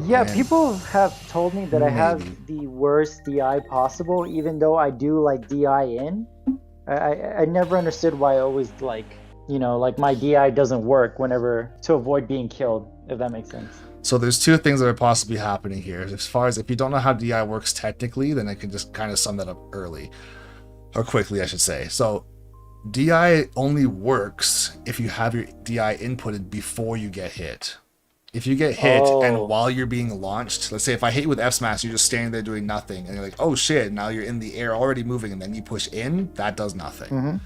Yeah, And people have told me that I have maybe. the worst DI possible, even though I do like DI in. I never understood why I always like, like my DI doesn't work whenever to avoid being killed, if that makes sense. So there's two things that are possibly happening here. As far as if you don't know how DI works technically, then I can just kind of sum that up early or quickly, I should say. So DI only works if you have your DI inputted before you get hit. If you get hit and Oh. while you're being launched, let's say if I hit you with F smash, you're just standing there doing nothing, and you're like, oh shit, now you're in the air already moving, and then you push in, that does nothing. Hmm.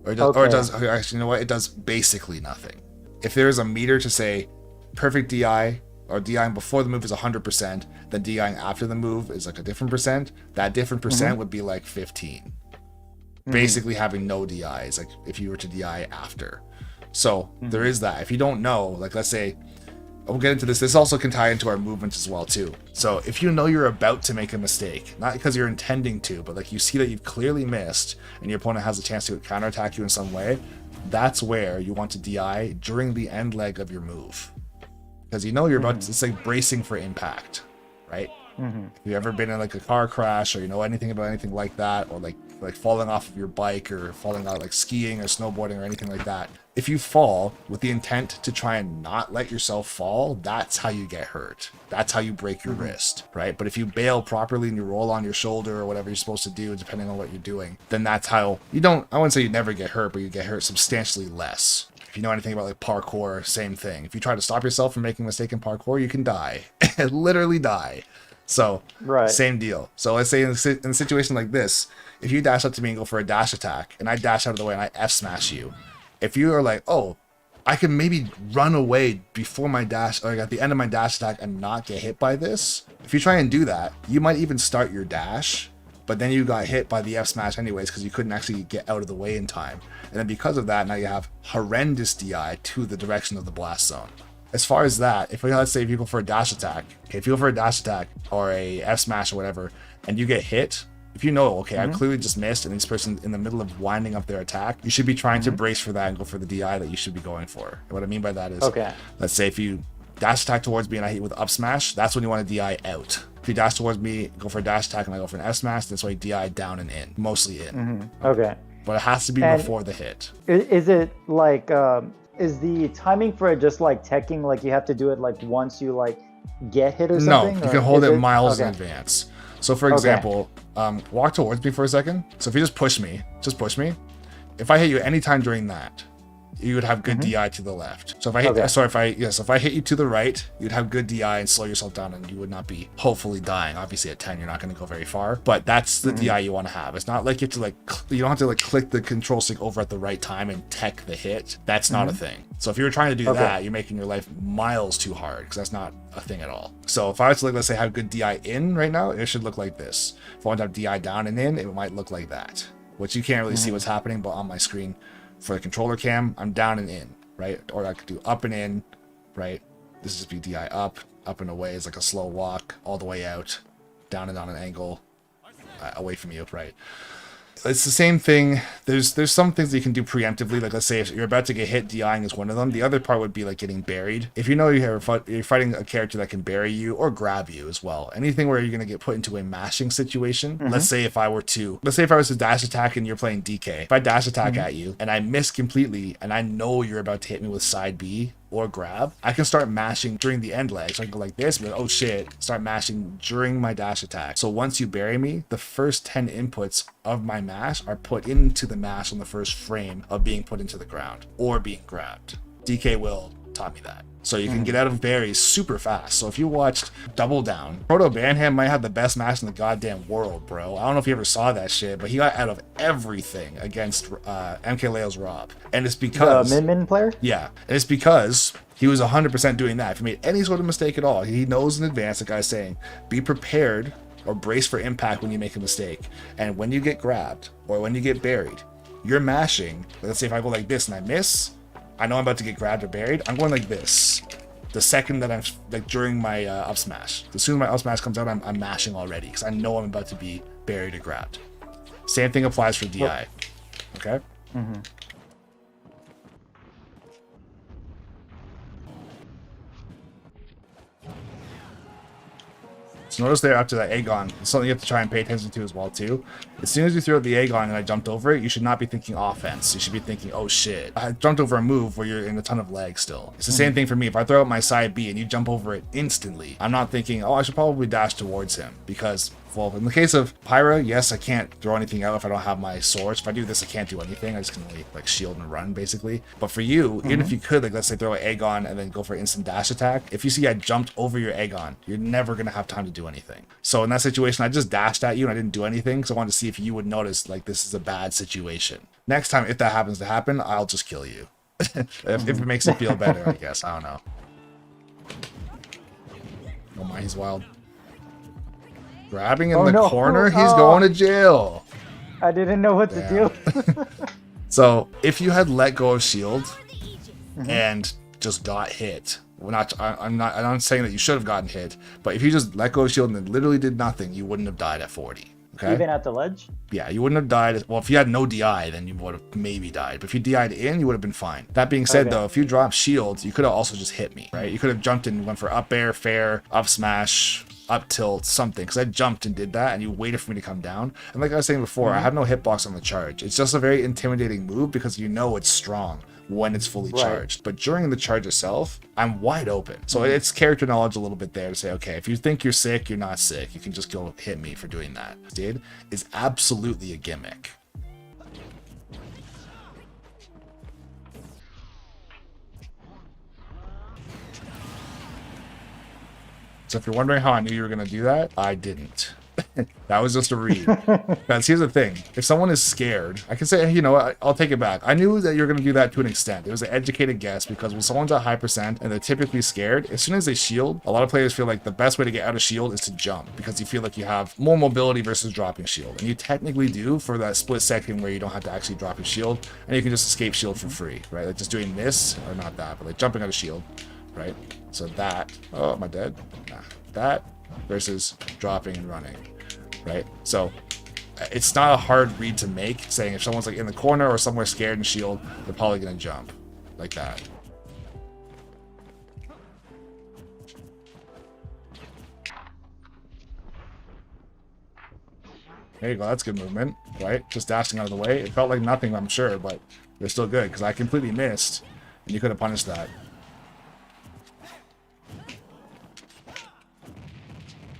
Or it Okay. does, actually, you know what? It does basically nothing. If there is a meter to say perfect DI or DIing before the move is 100%, then DIing after the move is like a different percent, that different percent Hmm. would be like 15. Hmm. Basically having no DIs, like if you were to DI after. So there Hmm. is that. If you don't know, like let's say we'll get into this. This also can tie into our movement as well too. So if you know you're about to make a mistake, not because you're intending to, but like you see that you've clearly missed and your opponent has a chance to counterattack you in some way, that's where you want to DI during the end leg of your move. Because you know you're about to, Hmm. it's like bracing for impact, right? Hmm. If you've ever been in like a car crash or you know anything about anything like that, or like falling off of your bike or falling out like skiing or snowboarding or anything like that, if you fall with the intent to try and not let yourself fall, that's how you get hurt. That's how you break your Hmm. wrist, right? But if you bail properly and you roll on your shoulder or whatever you're supposed to do, depending on what you're doing, then that's how you don't, I wouldn't say you never get hurt, but you get hurt substantially less. If you know anything about like parkour, same thing. If you try to stop yourself from making a mistake in parkour, you can die. Literally die. So, Right. same deal. So let's say in a situation like this, if you dash up to me and go for a dash attack, and I dash out of the way and I F smash you, if you are like, oh, I can maybe run away before my dash, or at the end of my dash attack and not get hit by this, if you try and do that, you might even start your dash, but then you got hit by the F smash anyways because you couldn't actually get out of the way in time. And then because of that, now you have horrendous DI to the direction of the blast zone. As far as that, if we let's say if you go for a dash attack, okay, if you go for a dash attack or a F smash or whatever, and you get hit, if you know, okay, I've Hmm. clearly just missed, and this person in the middle of winding up their attack, you should be trying to Hmm. brace for that and go for the DI that you should be going for. And what I mean by that is, Okay. let's say if you dash attack towards me and I hit you with up smash, that's when you want to DI out. If you dash towards me, go for a dash attack, and I go for an F smash, that's why you DI down and in, mostly in. Hmm. Okay, Okay. but it has to be And before the hit. is it like is the timing for it just like teching like you have to do it like once you like get hit or No, something, you can or hold is it it miles in okay? advance. So, for Okay. example, walk towards me for a second. So, if you just push me. If I hit you anytime during that, you would have good Hmm. DI to the left. So if I hit, Okay. sorry, if I yes, if I hit you to the right, you'd have good DI and slow yourself down, and you would not be hopefully dying. Obviously, at 10, you're not going to go very far, but that's the Hmm. DI you want to have. It's not like you have to like you don't have to like click the control stick over at the right time and tech the hit. That's not a Hmm. thing. So if you were trying to do Okay. that, you're making your life miles too hard because that's not a thing at all. So if I was to like let's say have good DI in right now, it should look like this. If I want to have DI down and in, it might look like that, which you can't really see Hmm. what's happening, but on my screen for the controller cam, I'm down and in, right? Or I could do up and in, right? This is just be DI up, up and away is like a slow walk, all the way out, down and on an angle, away from you, right? It's the same thing. There's some things that you can do preemptively. Like let's say if you're about to get hit, DIing is one of them. The other part would be like getting buried. If you know you're fighting a character that can bury you or grab you as well. Anything where you're gonna get put into a mashing situation. Hmm. Let's say if I was to dash attack and you're playing DK. If I dash attack Hmm. at you and I miss completely and I know you're about to hit me with side B or grab, I can start mashing during the end leg. So I can go like this, but oh shit, start mashing during my dash attack. So once you bury me, the first 10 inputs of my mash are put into the mash on the first frame of being put into the ground or being grabbed. DK Will taught me that. So you can get Hmm. out of berries super fast. So if you watched Double Down, Proto Banham might have the best mash in the goddamn world, bro. I don't know if you ever saw that shit, but he got out of everything against MK Leo's Rob. And it's The because Min Min player? yeah, and it's because he was 100% doing that. If he made any sort of mistake at all, he knows in advance, the guy's saying, be prepared or brace for impact when you make a mistake. And when you get grabbed or when you get buried, you're mashing. Let's say if I go like this and I miss, I know I'm about to get grabbed or buried. I'm going like this. The second that I'm like during my up smash, as soon as my up smash comes out, I'm mashing already because I know I'm about to be buried or grabbed. Same thing applies for Oh. DI. Okay. Hmm. So notice there after that Aegon, it's something you have to try and pay attention to as well too. As soon as you throw the Aegon and I jumped over it, you should not be thinking offense. You should be thinking, oh shit, I jumped over a move where you're in a ton of lag still. It's the same thing for me. If I throw out my side B and you jump over it instantly, I'm not thinking, oh, I should probably dash towards him because, well, in the case of Pyra, yes, I can't throw anything out if I don't have my swords. If I do this, I can't do anything. I just can only like shield and run basically. But for you, even if you could, like let's say throw an Aegon and then go for instant dash attack, if you see I jumped over your Aegon, you're never gonna have time to do anything. So in that situation, I just dashed at you and I didn't do anything because I wanted to see if you would notice like this is a bad situation. Next time, if that happens to happen, I'll just kill you. if it makes you feel better, I guess. I don't know. Oh my, he's wild. Grabbing in the corner, he's going to jail. I didn't know what to do. So if you had let go of shield and just got hit, I'm not saying that you should have gotten hit, but if you just let go of shield and then literally did nothing, you wouldn't have died at 40. Okay. Even at the ledge? Yeah, you wouldn't have died. Well, if you had no DI, then you would have maybe died. But if you DI'd in, you would have been fine. That being said, though, if you dropped shields, you could have also just hit me, right? You could have jumped in and went for up air, fair, up smash, up tilt, something. Because I jumped and did that, and you waited for me to come down. And like I was saying before, I have no hitbox on the charge. It's just a very intimidating move because you know it's strong when it's fully charged. But during the charge itself, I'm wide open. So it's character knowledge a little bit there to say, okay, if you think you're sick, you're not sick. You can just go hit me for doing that. Did is absolutely a gimmick. So if you're wondering how I knew you were going to do that, I didn't. That was just a read. Because here's the thing. If someone is scared, I can say, you know what, I'll take it back. I knew that you're going to do that to an extent. It was an educated guess because when someone's at high percent and they're typically scared, as soon as they shield, a lot of players feel like the best way to get out of shield is to jump because you feel like you have more mobility versus dropping shield. And you technically do for that split second where you don't have to actually drop your shield and you can just escape shield for free, right? Like just doing this, or not that, but like jumping out of shield, right? So that, oh, am I dead? Nah. That versus dropping and running, right? So it's not a hard read to make, saying if someone's like in the corner or somewhere scared and shield, they're probably gonna jump like that. There you go, that's good movement, right? Just dashing out of the way. It felt like nothing, I'm sure, but they're still good because I completely missed and you could have punished that.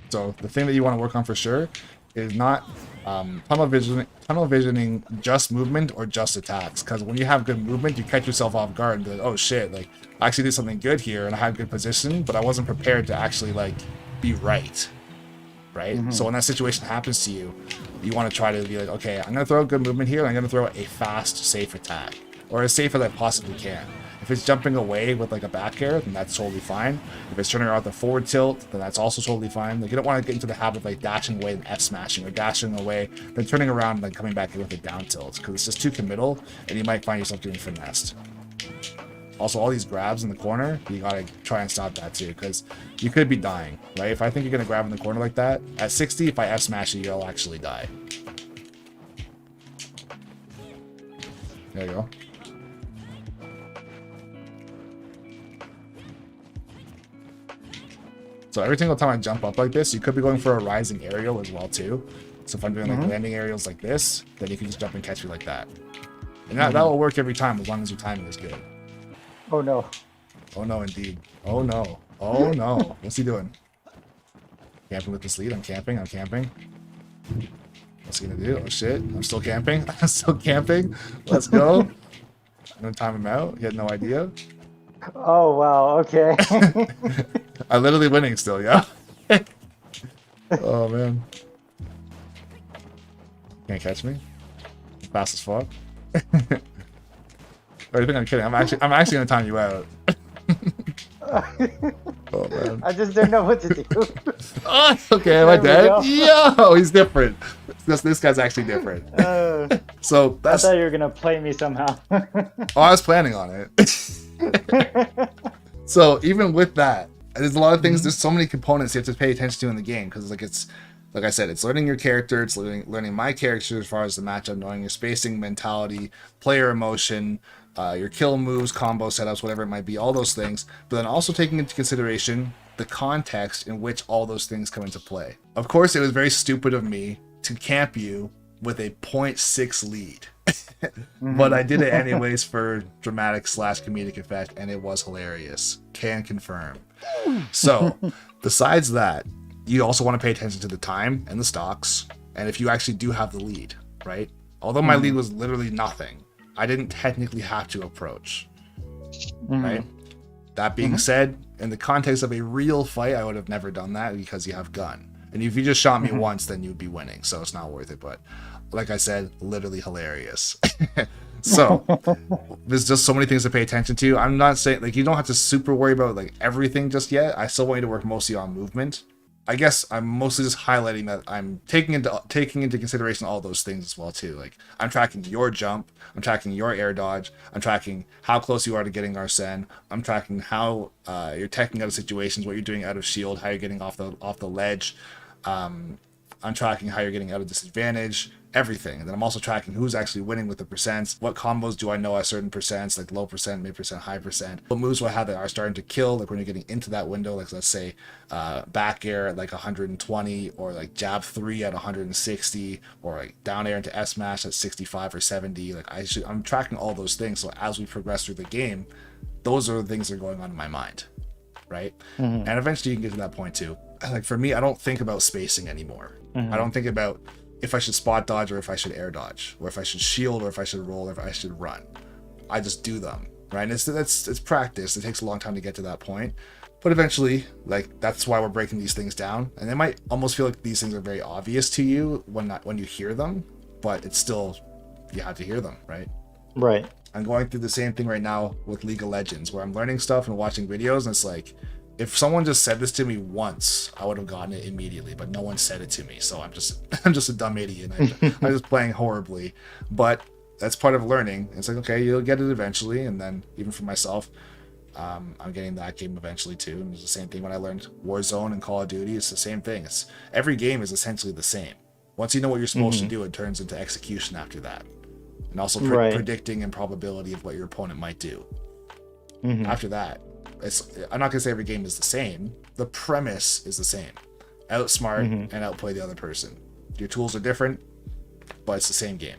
So the thing that you want to work on for sure is not tunnel visioning just movement or just attacks. Because when you have good movement, you catch yourself off guard and be like, oh shit, like I actually did something good here and I had good position, but I wasn't prepared to actually like be right. Right? So when that situation happens to you, you want to try to be like, okay, I'm going to throw a good movement here and I'm going to throw a fast, safe attack. Or as safe as I possibly can. If it's jumping away with like a back air, then that's totally fine. If it's turning around the forward tilt, then that's also totally fine. Like you don't want to get into the habit of like dashing away and F smashing or dashing away, then turning around and then coming back in with a down tilt because it's just too committal and you might find yourself getting finessed. Also, all these grabs in the corner, you gotta try and stop that too because you could be dying, right? If I think you're gonna grab in the corner like that, at 60, if I F smash you, you'll actually die. There you go. So every single time I jump up like this, you could be going for a rising aerial as well too. So if I'm doing like landing aerials like this, then you can just jump and catch me like that. And that will work every time as long as your timing is good. Oh no. Oh no, indeed. Oh no. Oh no. What's he doing? Camping with this lead. I'm camping. I'm camping. What's he gonna do? Oh shit. I'm still camping. I'm still camping. Let's go. I'm gonna time him out. He had no idea. Oh wow, okay. I'm literally winning still, yeah? Oh man. Can't catch me. Fast as fuck. Or you think I'm kidding? I'm actually gonna time you out. Oh man. I just don't know what to do. Oh, okay, am I dead? Yo, he's different. This guy's actually different. So that's. I thought you were gonna play me somehow. Oh, I was planning on it. So even with that, there's a lot of things. There's so many components you have to pay attention to in the game because like I said, it's learning your character. It's learning my character as far as the matchup, knowing your spacing, mentality, player emotion, your kill moves, combo setups, whatever it might be, all those things. But then also taking into consideration the context in which all those things come into play. Of course, it was very stupid of me to camp you with a .6 lead. But I did it anyways for dramatic / comedic effect, and it was hilarious. Can confirm. So, besides that, you also want to pay attention to the time and the stocks, and if you actually do have the lead, right? Although my lead was literally nothing, I didn't technically have to approach, right? That being said, in the context of a real fight, I would have never done that because you have gun. And if you just shot me once, then you'd be winning, so it's not worth it. But like I said, literally hilarious. So there's just so many things to pay attention to. I'm not saying like you don't have to super worry about like everything just yet. I still want you to work mostly on movement. I guess I'm mostly just highlighting that I'm taking into consideration all those things as well too. Like I'm tracking your jump, I'm tracking your air dodge, I'm tracking how close you are to getting Arsene, I'm tracking how you're teching out of situations, what you're doing out of shield, how you're getting off the ledge. I'm tracking how you're getting out of disadvantage, everything. And then I'm also tracking who's actually winning with the percents. What combos do I know at certain percents, like low percent, mid percent, high percent? What moves do I have that are starting to kill, like when you're getting into that window, like let's say back air at like 120, or like jab 3 at 160, or like down air into S smash at 65 or 70. Like I'm tracking all those things. So as we progress through the game, those are the things that are going on in my mind, right? And eventually you can get to that point too. Like for me, I don't think about spacing anymore. I don't think about if I should spot dodge or if I should air dodge, or if I should shield or if I should roll or if I should run. I just do them, right? And it's practice. It takes a long time to get to that point, but eventually, like that's why we're breaking these things down. And it might almost feel like these things are very obvious to you when you hear them, but it's still, you have to hear them, right? Right. I'm going through the same thing right now with League of Legends, where I'm learning stuff and watching videos, and it's like, if someone just said this to me once, I would have gotten it immediately, but no one said it to me, so I'm just a dumb idiot. I'm just playing horribly, but that's part of learning. It's like, okay, you'll get it eventually, and then even for myself, I'm getting that game eventually too. And it's the same thing when I learned Warzone and Call of Duty. It's the same thing. It's every game is essentially the same. Once you know what you're supposed to do, it turns into execution after that, and also predicting and probability of what your opponent might do. After that, I'm not gonna say every game is the same. The premise is the same. Outsmart and outplay the other person. Your tools are different, but it's the same game.